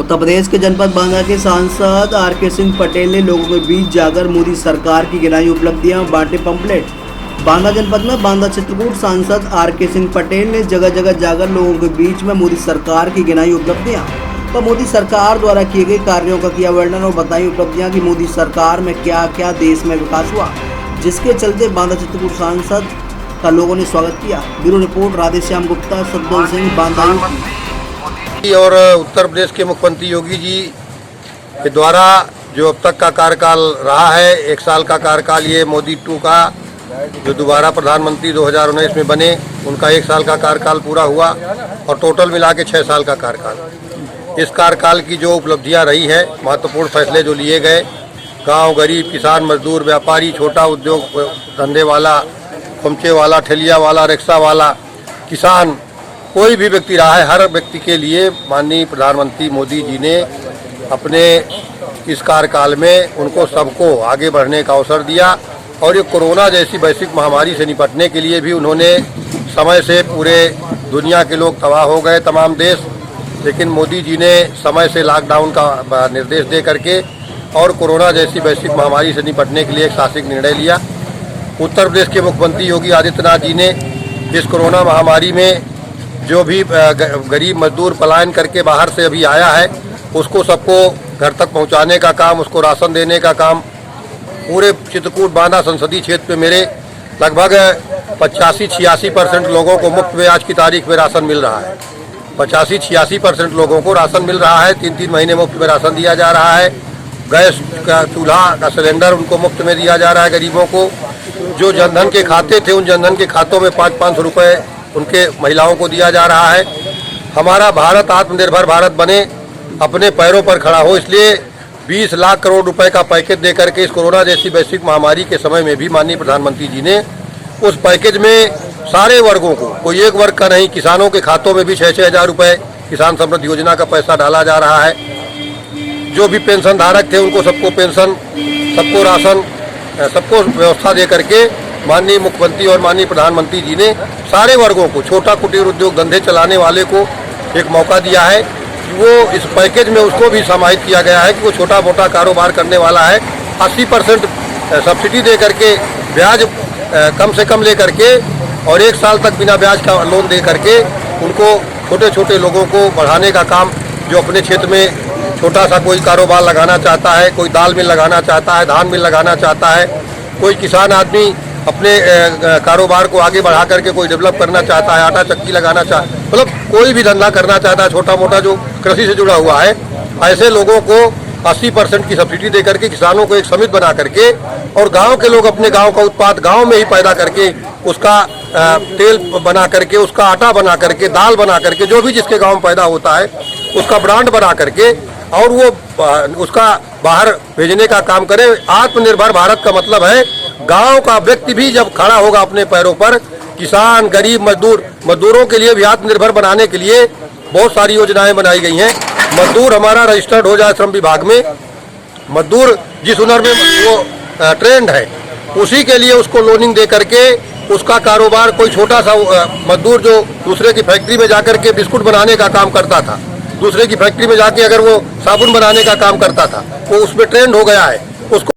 उत्तर प्रदेश के जनपद बांदा के सांसद आर.के. सिंह पटेल ने लोगों के बीच जाकर मोदी सरकार की गिनाई उपलब्धियां, बांटे पंपलेट। बांदा जनपद में बांदा चित्रकूट सांसद आर.के. सिंह पटेल ने जगह जगह जाकर लोगों के बीच में मोदी सरकार की गिनाई उपलब्धियां व मोदी सरकार द्वारा किए गए कार्यों का किया वर्णन और बताई उपलब्धियां कि मोदी सरकार में क्या क्या देश में विकास हुआ, जिसके चलते बांदा चित्रकूट सांसद का लोगों ने स्वागत किया। Bureau report Radheshyam Gupta, Saddal Singh, Banda UP. और उत्तर प्रदेश के मुख्यमंत्री योगी जी के द्वारा जो अब तक का कार्यकाल रहा है, 1 साल का कार्यकाल, ये मोदी 2 का जो दोबारा प्रधानमंत्री 2019 में बने, उनका 1 साल का कार्यकाल पूरा हुआ और टोटल मिला के 6 साल का कार्यकाल। इस कार्यकाल की जो उपलब्धियां रही है, महत्वपूर्ण फैसले जो लिए गए, गांव, गरीब, किसान, मजदूर, व्यापारी, छोटा उद्योग धंधे वाला, खोमचे वाला, ठेलिया वाला, रिक्शा वाला, किसान, कोई भी व्यक्ति रहा है, हर व्यक्ति के लिए माननीय प्रधानमंत्री मोदी जी ने अपने इस कार्यकाल में उनको सबको आगे बढ़ने का अवसर दिया। और ये कोरोना जैसी वैश्विक महामारी से निपटने के लिए भी उन्होंने समय से, पूरे दुनिया के लोग तबाह हो गए, तमाम देश, लेकिन मोदी जी ने समय से लॉकडाउन का निर्देश दे करके और कोरोना जैसी वैश्विक महामारी से निपटने के लिए एक साहसिक निर्णय लिया। उत्तर प्रदेश के मुख्यमंत्री योगी आदित्यनाथ जी ने इस कोरोना महामारी में जो भी गरीब मजदूर पलायन करके बाहर से अभी आया है, उसको सबको घर तक पहुंचाने का काम, उसको राशन देने का काम, पूरे चित्रकूट बांदा संसदीय क्षेत्र में मेरे लगभग 85-86% लोगों को मुफ्त में आज की तारीख में राशन मिल रहा है। 85-86% लोगों को राशन मिल रहा है। 3-3 महीने मुफ्त में राशन दिया जा रहा है। गैस का चूल्हा का सिलेंडर उनको मुफ्त में दिया जा रहा है। गरीबों को जो जनधन के खाते थे, उन जनधन के खातों में 500-500 रुपये उनके महिलाओं को दिया जा रहा है। हमारा भारत आत्मनिर्भर भारत बने, अपने पैरों पर खड़ा हो, इसलिए 20 लाख करोड़ रुपए का पैकेज देकर के इस कोरोना जैसी वैश्विक महामारी के समय में भी माननीय प्रधानमंत्री जी ने उस पैकेज में सारे वर्गों को, कोई एक वर्ग का नहीं, किसानों के खातों में भी 6-6 हज़ार रुपये किसान समृद्धि योजना का पैसा डाला जा रहा है। जो भी पेंशन धारक थे उनको सबको पेंशन, सबको राशन, सबको व्यवस्था दे करके माननीय मुख्यमंत्री और माननीय प्रधानमंत्री जी ने सारे वर्गों को, छोटा कुटीर उद्योग धंधे चलाने वाले को एक मौका दिया है कि वो इस पैकेज में उसको भी समाहित किया गया है कि वो छोटा मोटा कारोबार करने वाला है, 80% सब्सिडी दे करके, ब्याज कम से कम ले करके और 1 साल तक बिना ब्याज का लोन दे करके उनको, छोटे छोटे लोगों को बढ़ाने का काम, जो अपने क्षेत्र में छोटा सा कोई कारोबार लगाना चाहता है, कोई दाल मिल लगाना चाहता है, धान मिल लगाना चाहता है, कोई किसान आदमी अपने कारोबार को आगे बढ़ा करके कोई डेवलप करना चाहता है, आटा चक्की लगाना मतलब कोई भी धंधा करना चाहता है, छोटा मोटा जो कृषि से जुड़ा हुआ है, ऐसे लोगों को 80% की सब्सिडी दे करके किसानों को एक समिति बना करके और गांव के लोग अपने गांव का उत्पाद गांव में ही पैदा करके उसका तेल बना करके, उसका आटा बना करके, दाल बना करके, जो भी जिसके गाँव में पैदा होता है उसका ब्रांड बना करके और वो उसका बाहर भेजने का काम करे। आत्मनिर्भर भारत का मतलब है गांव का व्यक्ति भी जब खड़ा होगा अपने पैरों पर, किसान, गरीब, मजदूरों के लिए भी आत्मनिर्भर बनाने के लिए बहुत सारी योजनाएं बनाई गई हैं। मजदूर हमारा रजिस्टर्ड हो जाए श्रम विभाग में, मजदूर जिस हुनर में वो ट्रेंड है उसी के लिए उसको लोनिंग दे करके उसका कारोबार, कोई छोटा सा मजदूर जो दूसरे की फैक्ट्री में जाकर के बिस्कुट बनाने का काम करता था, दूसरे की फैक्ट्री में जाके अगर वो साबुन बनाने का काम करता था, वो उसमें ट्रेंड हो गया है, उसको